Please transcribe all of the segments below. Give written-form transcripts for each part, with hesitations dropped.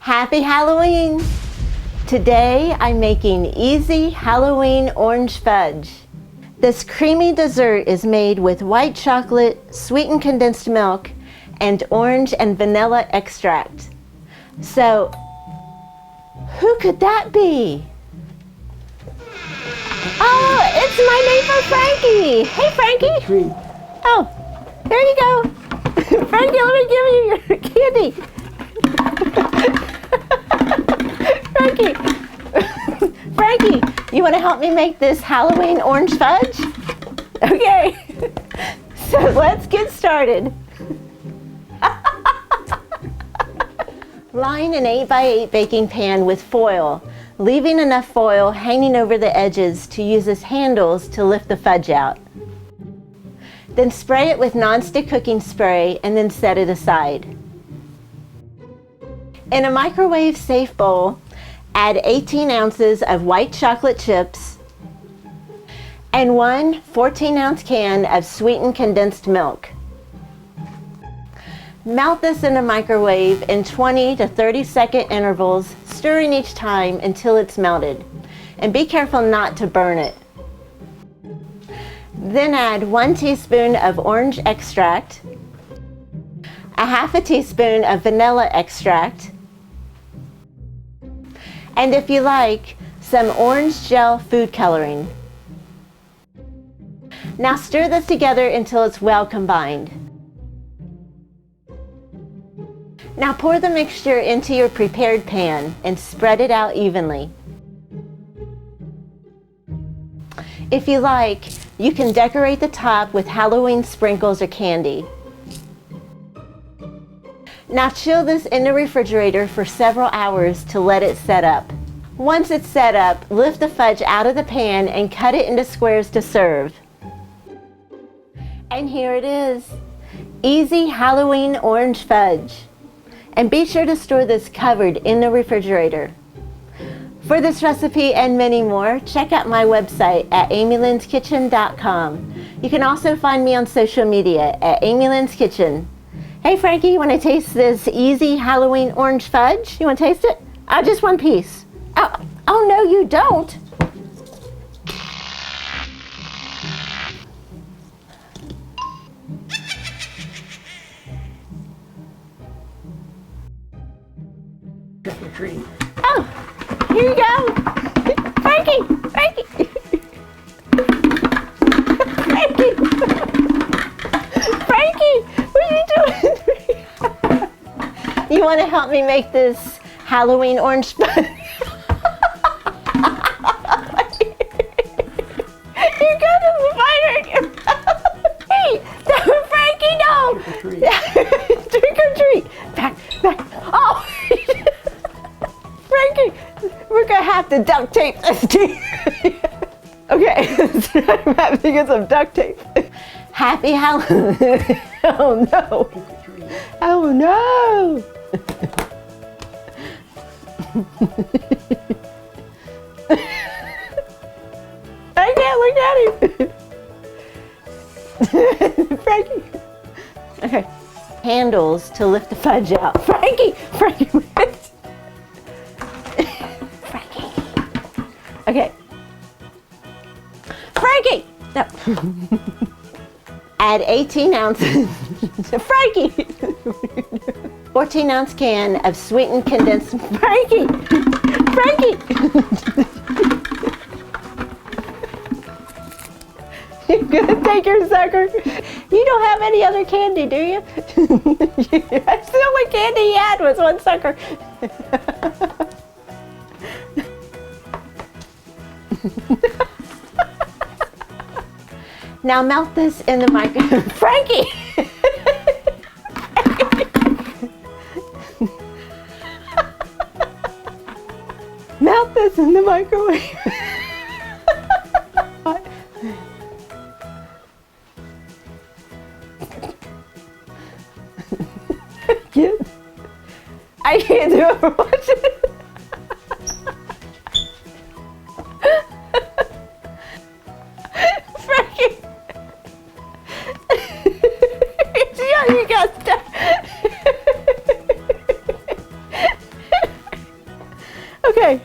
Happy Halloween! Today I'm making easy Halloween orange fudge. This creamy dessert is made with white chocolate, sweetened condensed milk, and orange and vanilla extract. So, who could that be? Oh, it's my neighbor Frankie! Hey Frankie! Oh, there you go. Frankie, let me give you your candy. Frankie, you want to help me make this Halloween orange fudge? Okay, so let's get started. Line an 8x8 baking pan with foil, leaving enough foil hanging over the edges to use as handles to lift the fudge out. Then spray it with nonstick cooking spray and then set it aside. In a microwave-safe bowl, add 18 ounces of white chocolate chips and one 14-ounce can of sweetened condensed milk. Melt this in a microwave in 20 to 30-second intervals, stirring each time until it's melted. And be careful not to burn it. Then add 1 teaspoon of orange extract, a half a teaspoon of vanilla extract, and if you like, some orange gel food coloring. Now stir this together until it's well combined. Now pour the mixture into your prepared pan and spread it out evenly. If you like, you can decorate the top with Halloween sprinkles or candy. Now chill this in the refrigerator for several hours to let it set up. Once it's set up, lift the fudge out of the pan and cut it into squares to serve. And here it is, easy Halloween orange fudge. And be sure to store this covered in the refrigerator. For this recipe and many more, check out my website at amylynnskitchen.com. You can also find me on social media at Amy Lynn's Kitchen. Hey Frankie, you want to taste this easy Halloween orange fudge? You want to taste it? Just one piece. Oh no, you don't. Trick or treat. Oh, here you go. Frankie! Frankie! Frankie! Frankie! What are you doing? You want to help me make this Halloween orange fudge? You got the spider in your mouth. Hey, Frankie, no! Trick or treat. Back. Oh! Frankie, we're gonna have to duct tape this teeth. Okay, I'm having to get some duct tape. Happy Halloween. Oh no. Oh no. I can't look at him. Frankie. Okay. Handles to lift the fudge out. Frankie. Okay. Frankie! No. Add 18 ounces. Frankie! 14-ounce can of sweetened condensed. Frankie! You're gonna take your sucker. You don't have any other candy, do you? That's the only candy he had was one sucker. Now melt this in the microwave. Frankie! Melt this in the microwave. I can't do it for watching it. You got stuck. Okay.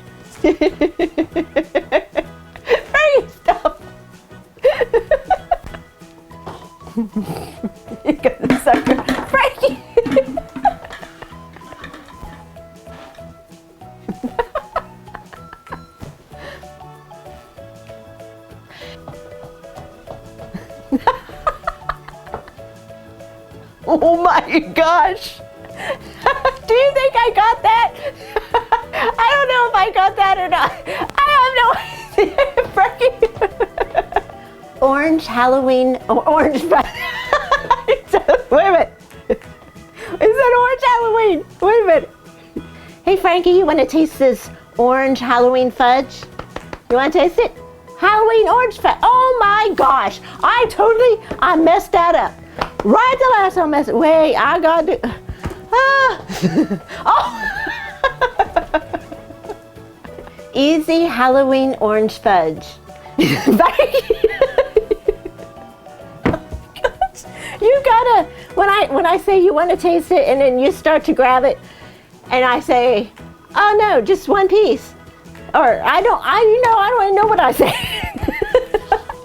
Frankie, stop. You got the sucker. Frankie. Oh my gosh. Do you think I got that? I don't know if I got that or not. I have no idea. Frankie. Orange Halloween, orange fudge. Wait a minute. Is that orange Halloween? Wait a minute. Hey Frankie, you want to taste this orange Halloween fudge? You want to taste it? Halloween orange fudge. Oh my gosh. I messed that up. Right the last time I messed it. Wait, I got to do. Oh. Easy Halloween orange fudge. You gotta, when I say you want to taste it and then you start to grab it and I say, oh no, just one piece. Or I don't even know what I say.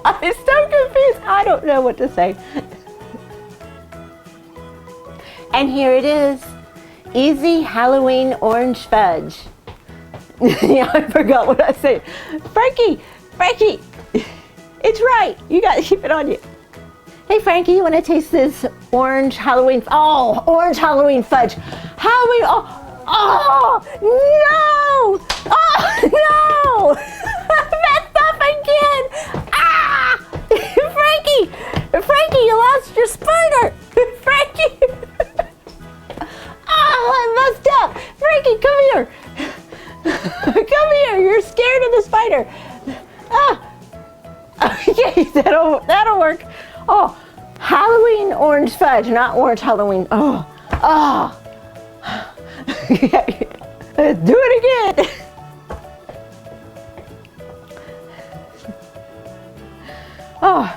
I'm so confused. I don't know what to say. And here it is. Easy Halloween orange fudge. Yeah, I forgot what I said. Frankie, it's right. You got to keep it on you. Hey Frankie, you want to taste this orange Halloween? Oh, orange Halloween fudge. Halloween. Oh no! Oh no! Messed up again. Ah! Frankie, you lost your spider. Frankie. Oh, I messed up. Frankie, come here. Come here. You're scared of the spider. Ah. Okay, that'll work. Oh, Halloween orange fudge, not orange Halloween. Oh. Let's do it again. Oh.